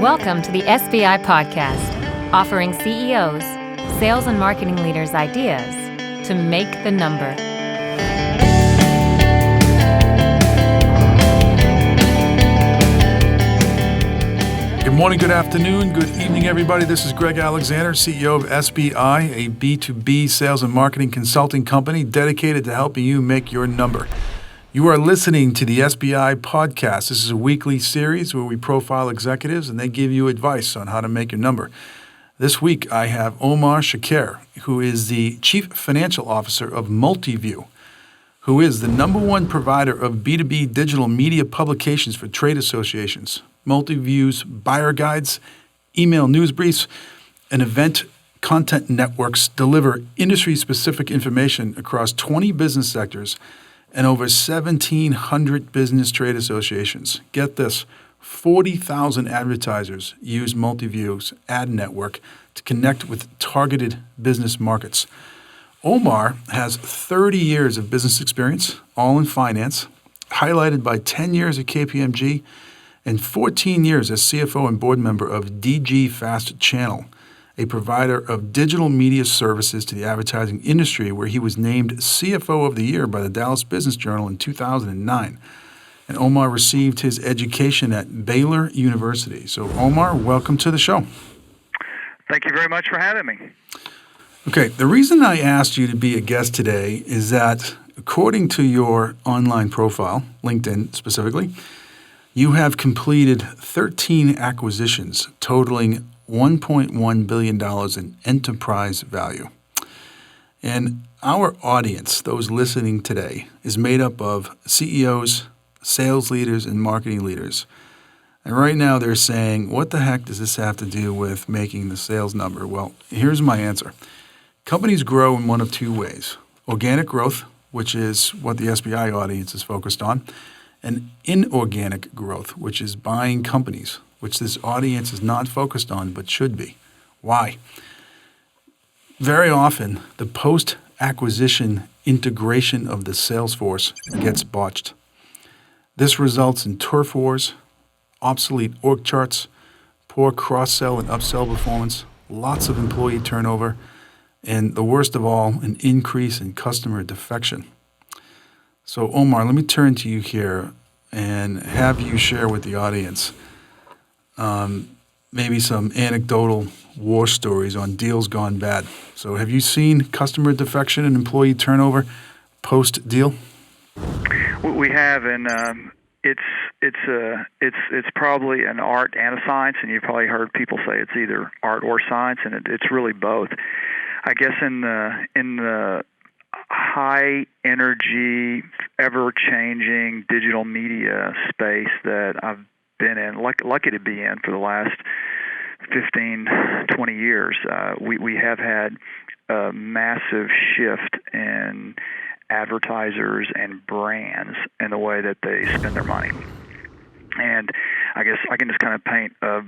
Welcome to the SBI podcast, offering CEOs, sales and marketing leaders ideas to make the number. Good morning, good afternoon, good evening, everybody. This is Greg Alexander, CEO of SBI, a B2B sales and marketing consulting company dedicated to helping you make your number. You are listening to the SBI podcast. This is a weekly series where we profile executives and they give you advice on how to make your number. This week, I have Omar Choucair, who is the Chief Financial Officer of MultiView, who is the number one provider of B2B digital media publications for trade associations. MultiView's buyer guides, email news briefs, and event content networks deliver industry-specific information across 20 business sectors and over 1,700 business trade associations. Get this, 40,000 advertisers use MultiView's ad network to connect with targeted business markets. Omar has 30 years of business experience, all in finance, highlighted by 10 years at KPMG and 14 years as CFO and board member of DG Fast Channel, a provider of digital media services to the advertising industry, where he was named CFO of the Year by the Dallas Business Journal in 2009. And Omar received his education at Baylor University. So Omar, welcome to the show. Thank you very much for having me. Okay, the reason I asked you to be a guest today is that according to your online profile, LinkedIn specifically, you have completed 13 acquisitions totaling $1.1 billion in enterprise value. And our audience, those listening today, is made up of CEOs, sales leaders, and marketing leaders. And right now they're saying, what the heck does this have to do with making the sales number? Well, here's my answer. Companies grow in one of two ways: organic growth, which is what the SBI audience is focused on, and inorganic growth, which is buying companies, which this audience is not focused on but should be. Why? Very often, the post-acquisition integration of the sales force gets botched. This results in turf wars, obsolete org charts, poor cross-sell and upsell performance, lots of employee turnover, and the worst of all, an increase in customer defection. So Omar, let me turn to you here and have you share with the audience maybe some anecdotal war stories on deals gone bad. So have you seen customer defection and employee turnover post-deal? We have, and it's probably an art and a science, and you've probably heard people say it's either art or science, and it's really both. I guess in the high energy, ever-changing digital media space that I've been in, lucky to be in for the last 15, 20 years, we have had a massive shift in advertisers and brands in the way that they spend their money. And I guess I can just kind of paint a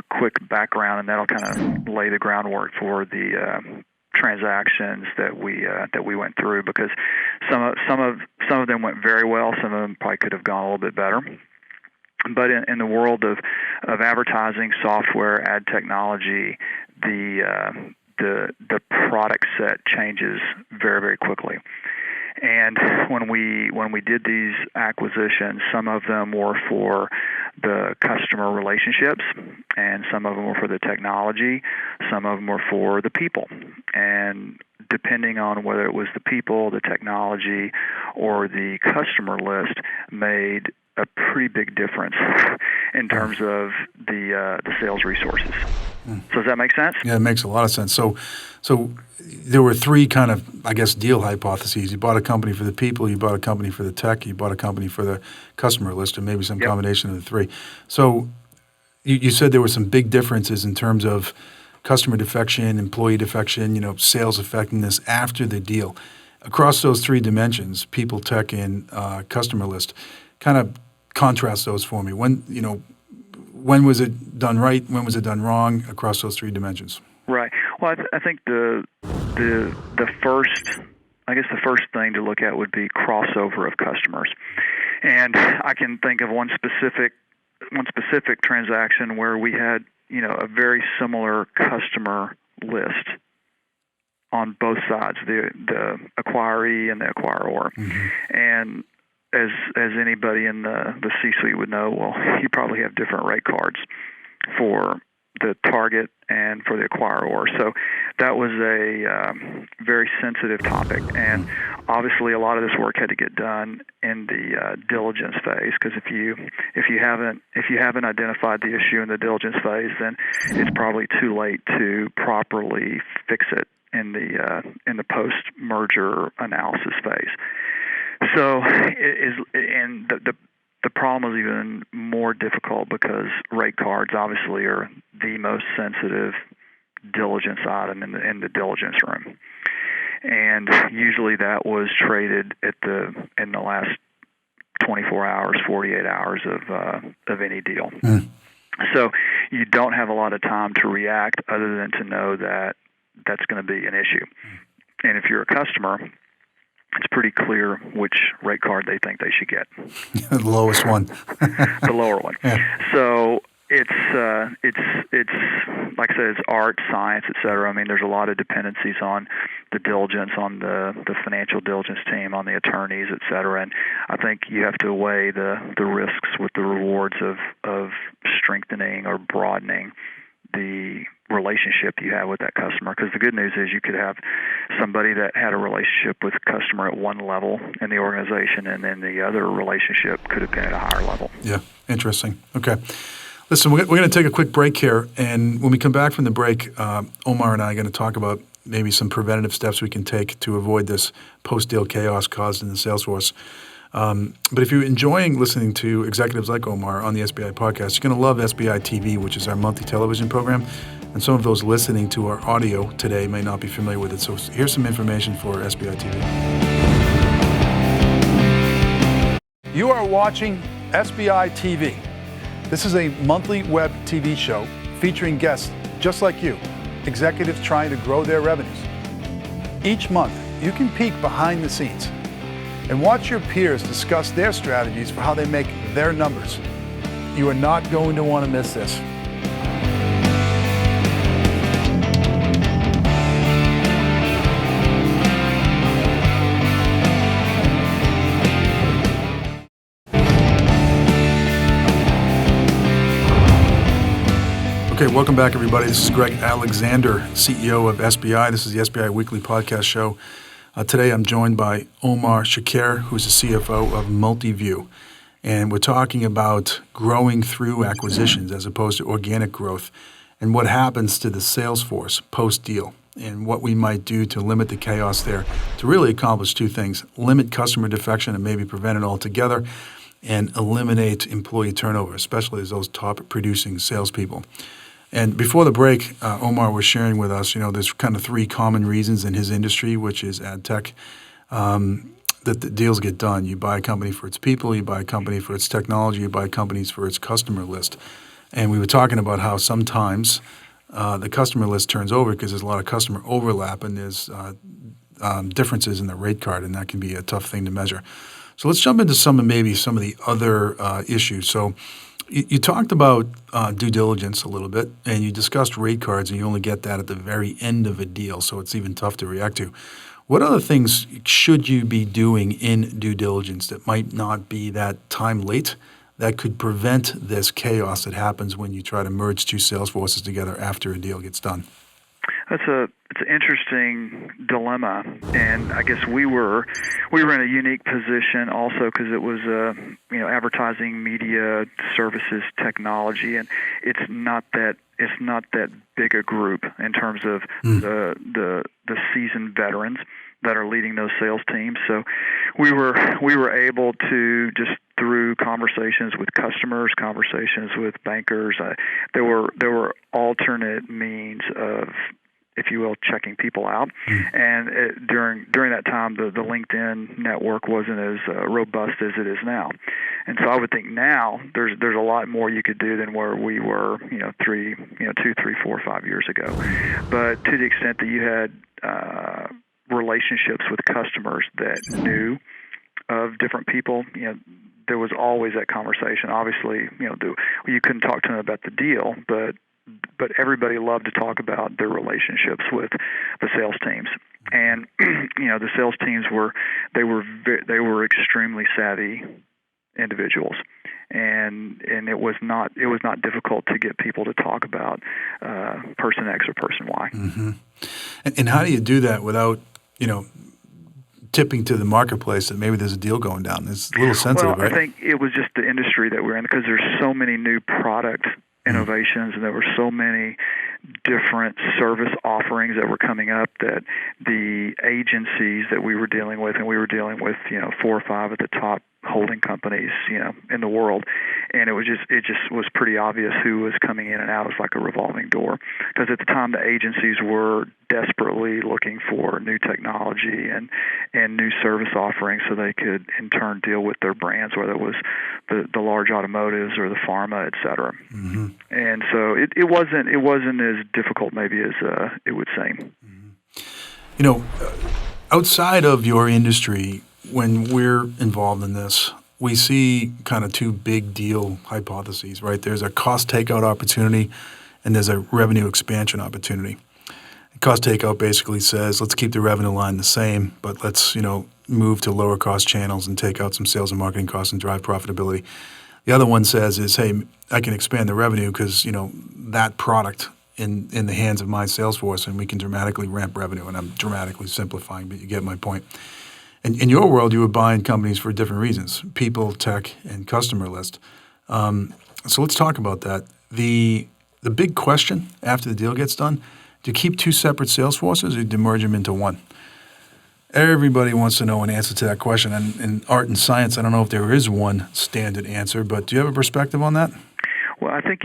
quick background, and that'll kind of lay the groundwork for the transactions that we went through, because some of them went very well. Some of them probably could have gone a little bit better. But in the world of advertising, software, ad technology, the product set changes very, very quickly. And when we did these acquisitions, some of them were for the customer relationships, and some of them were for the technology, some of them were for the people. And depending on whether it was the people, the technology, or the customer list, made a pretty big difference in terms of the sales resources. So does that make sense? Yeah, it makes a lot of sense. So there were three kind of, I guess, deal hypotheses. You bought a company for the people, you bought a company for the tech, you bought a company for the customer list, or maybe some combination of the three. So you said there were some big differences in terms of customer defection, employee defection, sales effectiveness after the deal. Across those three dimensions, people, tech, and customer list, kind of contrast those for me. When was it done right? When was it done wrong across those three dimensions? Right. Well, I think the first thing to look at would be crossover of customers, and I can think of one specific one specific transaction where we had, a very similar customer list on both sides, the acquiree and the acquirer. Mm-hmm. And as anybody in the C-suite would know, well, you probably have different rate cards for the target and for the acquirer. So that was a very sensitive topic, and obviously a lot of this work had to get done in the diligence phase, because if you haven't identified the issue in the diligence phase, then it's probably too late to properly fix it in the post-merger analysis phase. So the problem is even more difficult because rate cards obviously are the most sensitive diligence item in the diligence room, and usually that was traded in the last 24 hours, 48 hours of any deal. Mm. So you don't have a lot of time to react other than to know that that's going to be an issue. And if you're a customer, it's pretty clear which rate card they think they should get. The lowest one. The lower one. Yeah. So it's like I said, it's art, science, et cetera. I mean, there's a lot of dependencies on the diligence, on the financial diligence team, on the attorneys, et cetera. And I think you have to weigh the risks with the rewards of strengthening or broadening the relationship you have with that customer. Because the good news is you could have somebody that had a relationship with a customer at one level in the organization, and then the other relationship could have been at a higher level. Yeah, interesting. Okay. Listen, we're going to take a quick break here, and when we come back from the break, Omar and I are going to talk about maybe some preventative steps we can take to avoid this post-deal chaos caused in the sales force. But if you're enjoying listening to executives like Omar on the SBI podcast, you're going to love SBI TV, which is our monthly television program. And some of those listening to our audio today may not be familiar with it. So here's some information for SBI TV. You are watching SBI TV. This is a monthly web TV show featuring guests just like you, executives trying to grow their revenues. Each month, you can peek behind the scenes and watch your peers discuss their strategies for how they make their numbers. You are not going to want to miss this. Okay, welcome back, everybody. This is Greg Alexander, CEO of SBI. This is the SBI Weekly Podcast Show. Today I'm joined by Omar Choucair, who's the CFO of MultiView. And we're talking about growing through acquisitions as opposed to organic growth, and what happens to the sales force post-deal, and what we might do to limit the chaos there to really accomplish two things: limit customer defection and maybe prevent it altogether, and eliminate employee turnover, especially as those top-producing salespeople. And before the break, Omar was sharing with us, there's kind of three common reasons in his industry, which is ad tech, that the deals get done. You buy a company for its people, you buy a company for its technology, you buy companies for its customer list. And we were talking about how sometimes the customer list turns over because there's a lot of customer overlap, and there's differences in the rate card, and that can be a tough thing to measure. So let's jump into some of the other issues. So you talked about due diligence a little bit, and you discussed rate cards, and you only get that at the very end of a deal, so it's even tough to react to. What other things should you be doing in due diligence that might not be that time late that could prevent this chaos that happens when you try to merge two sales forces together after a deal gets done? It's an interesting dilemma, and I guess we were in a unique position also because it was advertising, media, services, technology, and it's not that big a group in terms of the seasoned veterans that are leading those sales teams. So we were able to, just through conversations with customers, conversations with bankers, there were alternate means of, if you will, checking people out. And during that time, the LinkedIn network wasn't as robust as it is now. And so I would think now there's a lot more you could do than where we were, 2, 3, 4, 5 years ago. But to the extent that you had relationships with customers that knew of different people, there was always that conversation. Obviously, you couldn't talk to them about the deal, but everybody loved to talk about their relationships with the sales teams. And the sales teams were extremely savvy individuals, and it was not difficult to get people to talk about person X or person Y. Mm-hmm. And how do you do that without tipping to the marketplace that maybe there's a deal going down? It's a little sensitive, right? I think it was just the industry that we're in, because there's so many new product innovations, and there were so many different service offerings that were coming up that the agencies that we were dealing with, and we were dealing with 4 or 5 of the top holding companies in the world, and it just was pretty obvious who was coming in and out. It was like a revolving door, because at the time the agencies were desperately looking for new technology and new service offerings so they could in turn deal with their brands, whether it was the large automotives or the pharma, et cetera. Mm-hmm. And so it wasn't as difficult maybe as it would seem. Mm-hmm. Outside of your industry, when we're involved in this, we see kind of 2 big deal hypotheses, right? There's a cost takeout opportunity and there's a revenue expansion opportunity. Cost takeout basically says, let's keep the revenue line the same, but let's, move to lower cost channels and take out some sales and marketing costs and drive profitability. The other one says is, hey, I can expand the revenue because, that product in the hands of my sales force, and we can dramatically ramp revenue. And I'm dramatically simplifying, but you get my point. And in your world, you were buying companies for different reasons: people, tech, and customer list. So let's talk about that. The big question after the deal gets done: do you keep 2 separate sales forces, or do you merge them into one? Everybody wants to know an answer to that question. And in art and science, I don't know if there is one standard answer, but do you have a perspective on that? Well, I think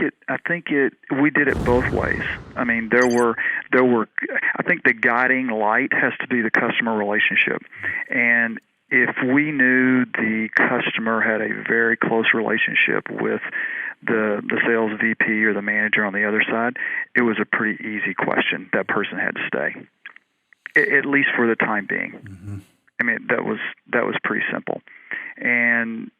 we did it both ways. I mean, there were. I think the guiding light has to be the customer relationship, and if we knew the customer had a very close relationship with the sales VP or the manager on the other side, it was a pretty easy question. That person had to stay, at least for the time being. Mm-hmm. I mean, that was pretty simple, and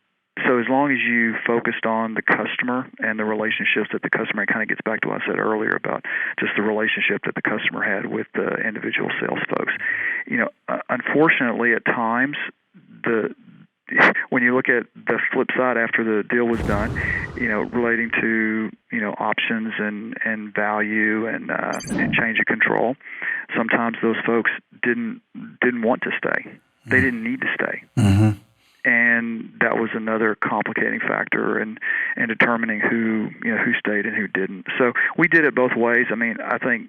so as long as you focused on the customer and the relationships that the customer, it kind of gets back to what I said earlier about just the relationship that the customer had with the individual sales folks. Unfortunately, at times, when you look at the flip side after the deal was done, relating to options and value and change of control, sometimes those folks didn't want to stay. They didn't need to stay. Mm-hmm. And that was another complicating factor in determining who stayed and who didn't. So we did it both ways. I mean, I think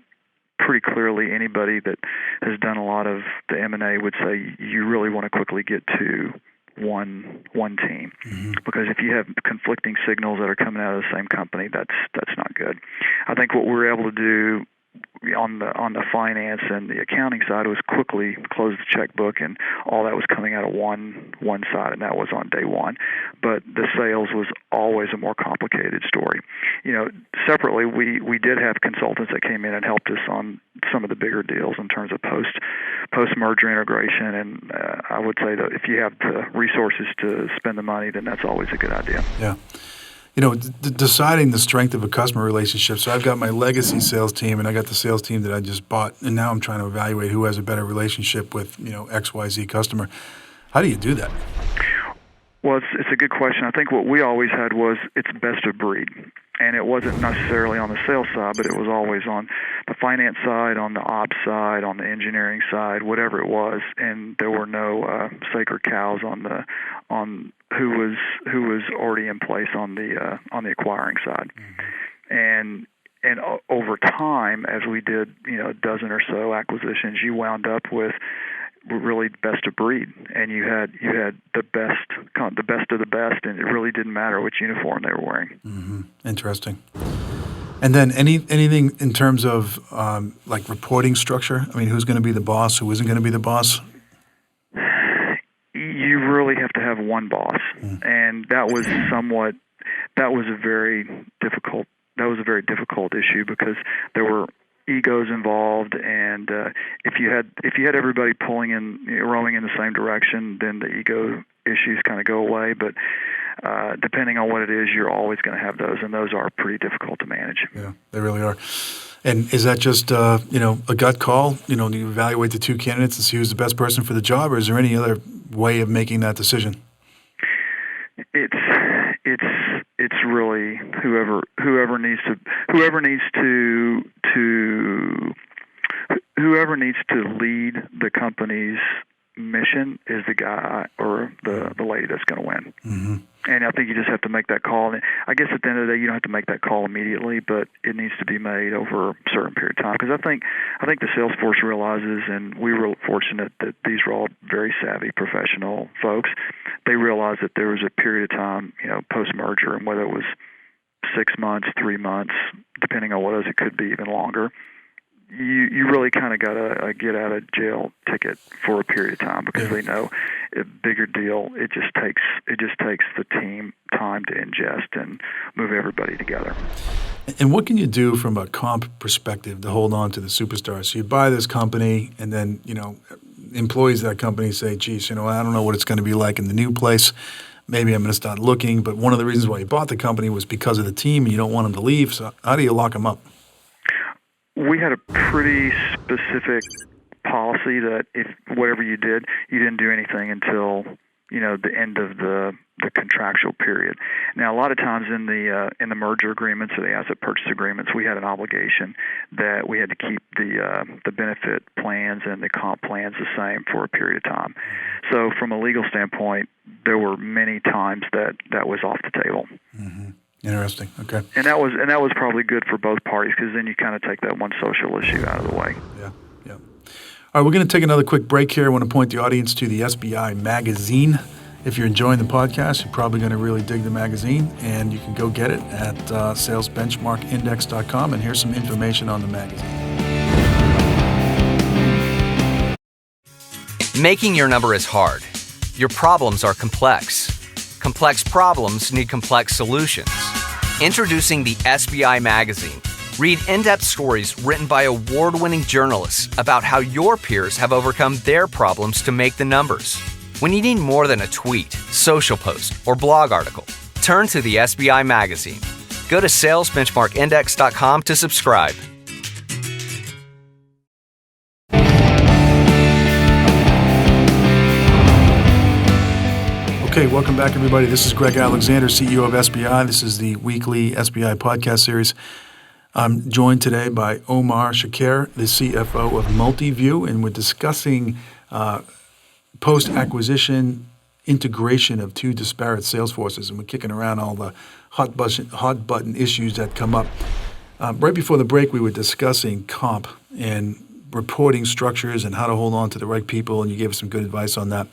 pretty clearly anybody that has done a lot of the M&A would say you really want to quickly get to one team, mm-hmm. because if you have conflicting signals that are coming out of the same company, that's not good. I think what we were able to do on the finance and the accounting side was quickly close the checkbook, and all that was coming out of one side, and that was on day one. But the sales was always a more complicated story. Separately, we did have consultants that came in and helped us on some of the bigger deals in terms of post merger integration, and I would say that if you have the resources to spend the money, then that's always a good idea. Yeah. Deciding the strength of a customer relationship. So I've got my legacy sales team, and I got the sales team that I just bought, and now I'm trying to evaluate who has a better relationship with, XYZ customer. How do you do that? Well, it's a good question. I think what we always had was it's best of breed. And it wasn't necessarily on the sales side, but it was always on the finance side, on the ops side, on the engineering side, whatever it was. And there were no sacred cows on who was already in place on the acquiring side. Mm-hmm. And over time, as we did a dozen or so acquisitions, you wound up with really best of breed, and you had the best of the best, and it really didn't matter which uniform they were wearing. Mm-hmm. Interesting. And then anything in terms of like reporting structure? I mean, who's going to be the boss? Who isn't going to be the boss? You really have to have one boss, and that was a very difficult issue because there were egos involved, and if you had everybody rowing in the same direction, then the ego issues kind of go away. But depending on what it is, you're always going to have those, and those are pretty difficult to manage. Yeah, they really are. And is that just a gut call? Do you evaluate the two candidates and see who's the best person for the job, or is there any other way of making that decision? It's really whoever needs to lead the company's mission is the guy or the lady that's going to win. Mm-hmm. And I think you just have to make that call. And I guess at the end of the day, you don't have to make that call immediately, but it needs to be made over a certain period of time. Because I think the sales force realizes, and we were fortunate that these were all very savvy professional folks. They realized that there was a period of time, post-merger, and whether it was 6 months, 3 months, depending on what it is, it could be even longer. You really kind of got a get out of jail ticket for a period of time, because they know a bigger deal. It just takes the team time to ingest and move everybody together. And what can you do from a comp perspective to hold on to the superstars? So you buy this company, and then employees of that company say, "Geez, I don't know what it's going to be like in the new place. Maybe I'm going to start looking." But one of the reasons why you bought the company was because of the team, and you don't want them to leave. So how do you lock them up? We had a pretty specific policy that if whatever you did, you didn't do anything until the end of the contractual period. Now, a lot of times in the merger agreements or the asset purchase agreements, we had an obligation that we had to keep the benefit plans and the comp plans the same for a period of time. So, from a legal standpoint, there were many times that was off the table. Mm-hmm. Interesting. Okay. And that was probably good for both parties, because then you kind of take that one social issue out of the way. Yeah. All right, we're going to take another quick break here. I want to point the audience to the SBI magazine. If you're enjoying the podcast, you're probably going to really dig the magazine, and you can go get it at salesbenchmarkindex.com, and here's some information on the magazine. Making your number is hard. Your problems are complex. Complex problems need complex solutions. Introducing the SBI magazine. Read in-depth stories written by award-winning journalists about how your peers have overcome their problems to make the numbers. When you need more than a tweet, social post, or blog article, turn to the SBI magazine. Go to salesbenchmarkindex.com to subscribe. Okay, welcome back, everybody. This is Greg Alexander, CEO of SBI. This is the weekly SBI podcast series. I'm joined today by Omar Choucair, the CFO of MultiView, and we're discussing post-acquisition integration of two disparate sales forces, and we're kicking around all the hot button issues that come up. Right before the break, we were discussing comp and reporting structures and how to hold on to the right people, and you gave us some good advice on that.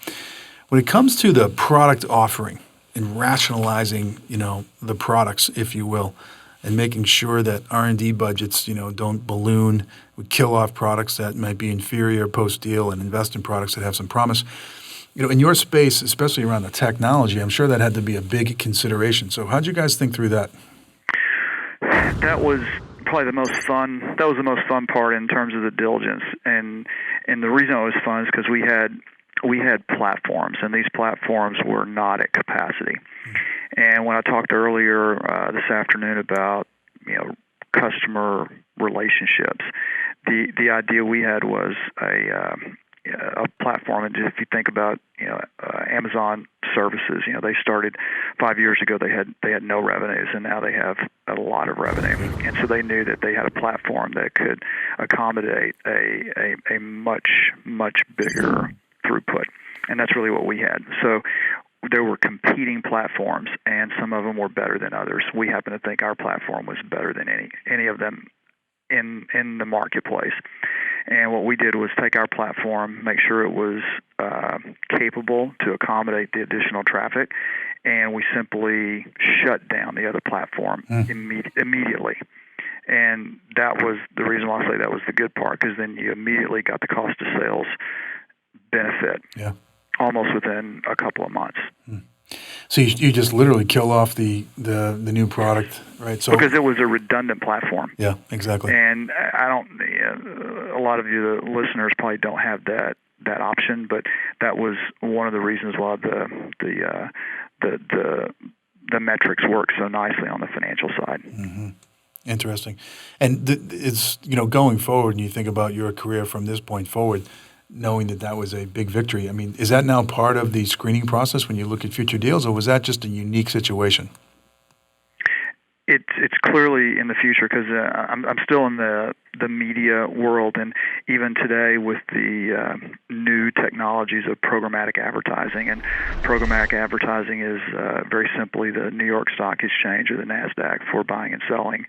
When it comes to the product offering and rationalizing, the products, if you will, and making sure that R&D budgets, don't balloon, we kill off products that might be inferior post-deal and invest in products that have some promise. In your space, especially around the technology, I'm sure that had to be a big consideration. So how'd you guys think through that? That was probably the most fun. That was the most fun part in terms of the diligence. And the reason it was fun is because we had platforms, and these platforms were not at capacity. And when I talked earlier this afternoon about customer relationships, the idea we had was a platform. And if you think about Amazon services, they started 5 years ago. They had no revenues, and now they have a lot of revenue. And so they knew that they had a platform that could accommodate a much bigger throughput, and that's really what we had. So there were competing platforms, and some of them were better than others. We happen to think our platform was better than any of them in the marketplace. And what we did was take our platform, make sure it was capable to accommodate the additional traffic, and we simply shut down the other platform immediately. And that was the reason why I say that was the good part, because then you immediately got the cost of sales benefit almost within a couple of months. So you just literally kill off the new product, right? So because it was a redundant platform. Yeah, exactly. And I don't. A lot of you, the listeners, probably don't have that option, but that was one of the reasons why the the metrics work so nicely on the financial side. Mm-hmm. Interesting. And it's, going forward, and you think about your career from this point forward, knowing that was a big victory. I mean, is that now part of the screening process when you look at future deals, or was that just a unique situation? It's clearly in the future because I'm still in the media world, and even today with the new technologies of programmatic advertising. And programmatic advertising is very simply the New York Stock Exchange or the NASDAQ for buying and selling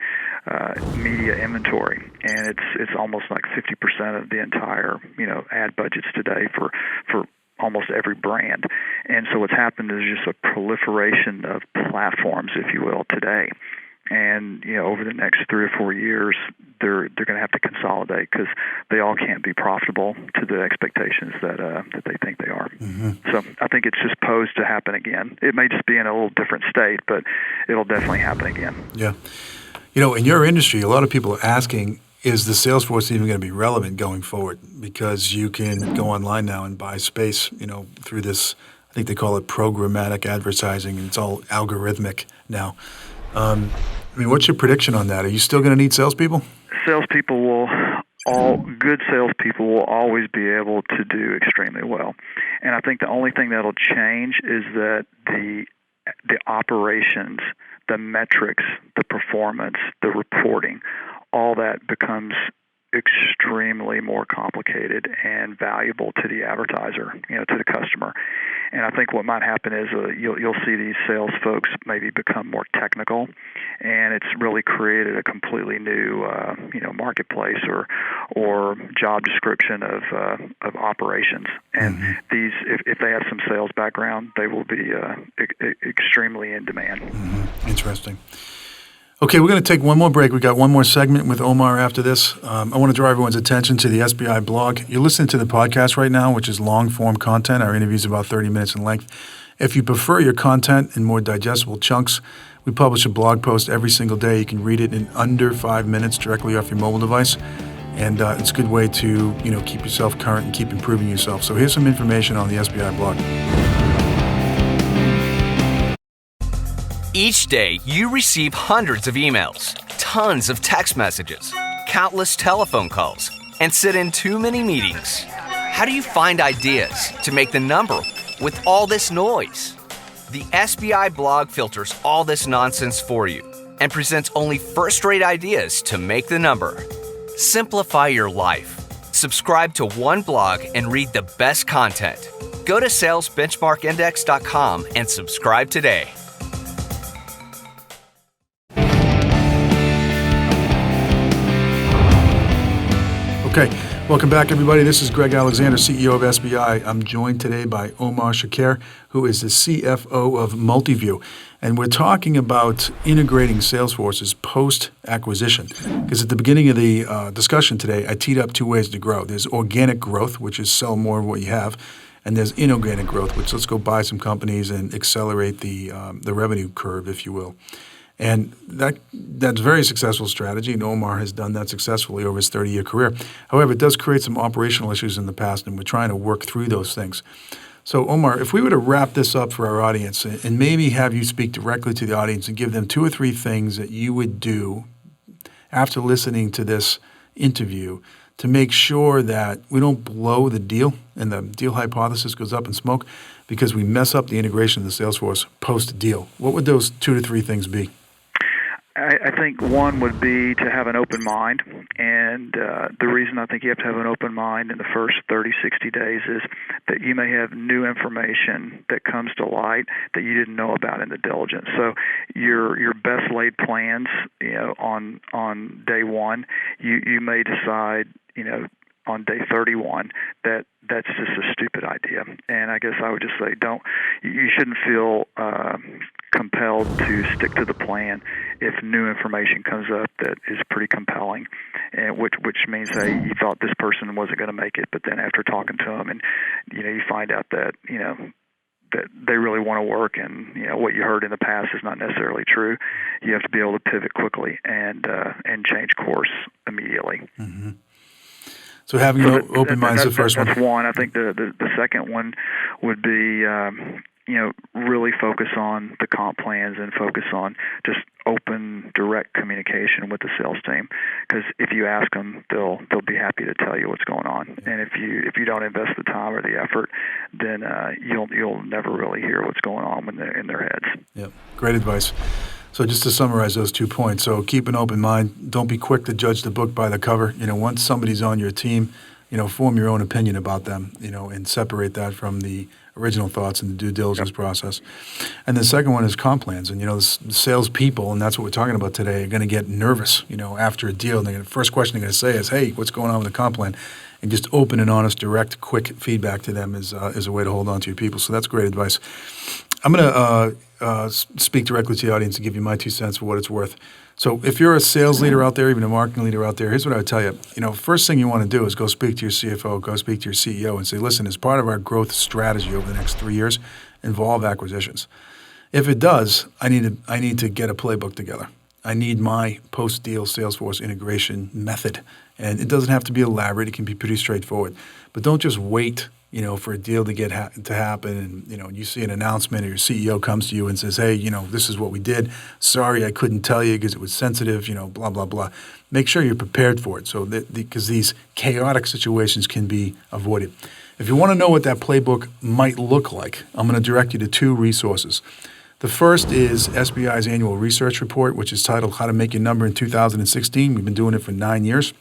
media inventory, and it's almost like 50% of the entire ad budgets today for almost every brand. And so what's happened is just a proliferation of platforms, if you will, today. And over the next 3 or 4 years, they're going to have to consolidate because they all can't be profitable to the expectations that they think they are. Mm-hmm. So I think it's just posed to happen again. It may just be in a little different state, but it'll definitely happen again. Yeah, in your industry, a lot of people are asking, is the sales force even going to be relevant going forward? Because you can go online now and buy space, through this. I think they call it programmatic advertising, and it's all algorithmic now. What's your prediction on that? Are you still going to need salespeople? Good salespeople will always be able to do extremely well. And I think the only thing that'll change is that the operations, the metrics, the performance, the reporting, all that becomes extremely more complicated and valuable to the advertiser, to the customer. And I think what might happen is you'll see these sales folks maybe become more technical, and it's really created a completely new marketplace or job description of operations. And mm-hmm. these, if they have some sales background, they will be extremely in demand. Mm-hmm. Interesting. Okay, we're going to take one more break. We got one more segment with Omar after this. I want to draw everyone's attention to the SBI blog. You're listening to the podcast right now, which is long-form content. Our interviews are about 30 minutes in length. If you prefer your content in more digestible chunks, we publish a blog post every single day. You can read it in under 5 minutes directly off your mobile device. And it's a good way to keep yourself current and keep improving yourself. So here's some information on the SBI blog. Each day, you receive hundreds of emails, tons of text messages, countless telephone calls, and sit in too many meetings. How do you find ideas to make the number with all this noise? The SBI blog filters all this nonsense for you and presents only first-rate ideas to make the number. Simplify your life. Subscribe to one blog and read the best content. Go to salesbenchmarkindex.com and subscribe today. Okay, welcome back, everybody. This is Greg Alexander, CEO of SBI. I'm joined today by Omar Choucair, who is the CFO of MultiView. And we're talking about integrating sales forces post-acquisition. Because at the beginning of the discussion today, I teed up 2 ways to grow. There's organic growth, which is sell more of what you have. And there's inorganic growth, which let's go buy some companies and accelerate the revenue curve, if you will. And that's a very successful strategy, and Omar has done that successfully over his 30-year career. However, it does create some operational issues in the past, and we're trying to work through those things. So, Omar, if we were to wrap this up for our audience and maybe have you speak directly to the audience and give them 2 or 3 things that you would do after listening to this interview to make sure that we don't blow the deal and the deal hypothesis goes up in smoke because we mess up the integration of the sales force post-deal, what would those 2 to 3 things be? I think one would be to have an open mind, and the reason I think you have to have an open mind in the first 30, 60 days is that you may have new information that comes to light that you didn't know about in the diligence. So your best laid plans, on day 1, you may decide, on day 31 that's just a stupid idea. And I guess I would just say you shouldn't feel compelled to stick to the plan if new information comes up that is pretty compelling, and which means, hey, you thought this person wasn't going to make it, but then after talking to them and you find out that that they really want to work, and what you heard in the past is not necessarily true. You have to be able to pivot quickly and change course immediately. Mm-hmm. So having an open mind is the first one. That's one. I think the second one would be really focus on the comp plans and focus on just open, direct communication with the sales team. Because if you ask them, they'll be happy to tell you what's going on. And if you don't invest the time or the effort, then you'll never really hear what's going on in their heads. Yep, great advice. So just to summarize those 2 points, so keep an open mind. Don't be quick to judge the book by the cover. Once somebody's on your team, form your own opinion about them, and separate that from the original thoughts in the due diligence process. And the second one is comp plans. And, the salespeople, and that's what we're talking about today, are going to get nervous, after a deal. And the first question they're going to say is, hey, what's going on with the comp plan? And just open and honest, direct, quick feedback to them is a way to hold on to your people. So that's great advice. I'm going to speak directly to the audience and give you my 2 cents for what it's worth. So if you're a sales leader out there, even a marketing leader out there, here's what I would tell you. First thing you want to do is go speak to your CFO, go speak to your CEO and say, listen, as part of our growth strategy over the next 3 years, involve acquisitions. If it does, I need to get a playbook together. I need my post-deal Salesforce integration method. And it doesn't have to be elaborate. It can be pretty straightforward. But don't just wait for a deal to to happen, and you see an announcement or your CEO comes to you and says, hey, this is what we did. Sorry, I couldn't tell you because it was sensitive, blah, blah, blah. Make sure you're prepared for it because these chaotic situations can be avoided. If you want to know what that playbook might look like, I'm going to direct you to 2 resources. The first is SBI's annual research report, which is titled How to Make Your Number in 2016. We've been doing it for 9 years.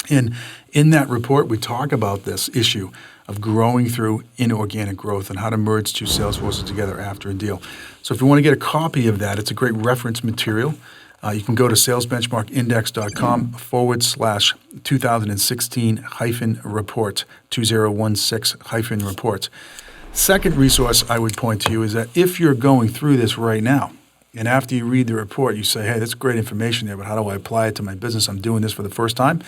And in that report, we talk about this issue of growing through inorganic growth and how to merge 2 sales forces together after a deal. So if you want to get a copy of that, it's a great reference material. You can go to salesbenchmarkindex.com/2016-report, 2016-report. Second resource I would point to you is that if you're going through this right now, and after you read the report, you say, hey, that's great information there, but how do I apply it to my business? I'm doing this for the first time.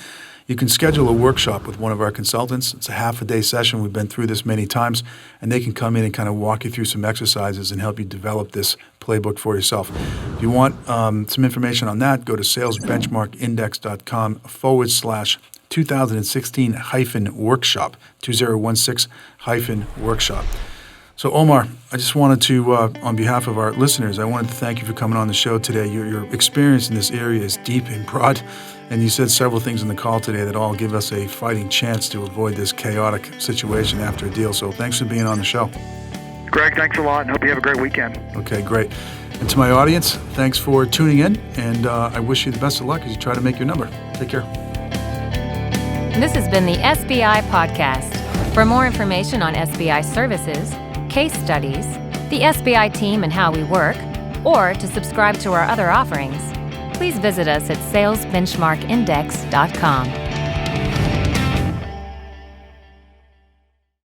You can schedule a workshop with one of our consultants. It's a half-a-day session. We've been through this many times, and they can come in and kind of walk you through some exercises and help you develop this playbook for yourself. If you want some information on that, go to salesbenchmarkindex.com/2016-workshop, 2016-workshop. So, Omar, I just wanted to, on behalf of our listeners, I wanted to thank you for coming on the show today. Your experience in this area is deep and broad, and you said several things in the call today that all give us a fighting chance to avoid this chaotic situation after a deal. So thanks for being on the show. Greg, thanks a lot, and hope you have a great weekend. Okay, great. And to my audience, thanks for tuning in, and I wish you the best of luck as you try to make your number. Take care. This has been the SBI Podcast. For more information on SBI services, case studies, the SBI team and how we work, or to subscribe to our other offerings, please visit us at salesbenchmarkindex.com.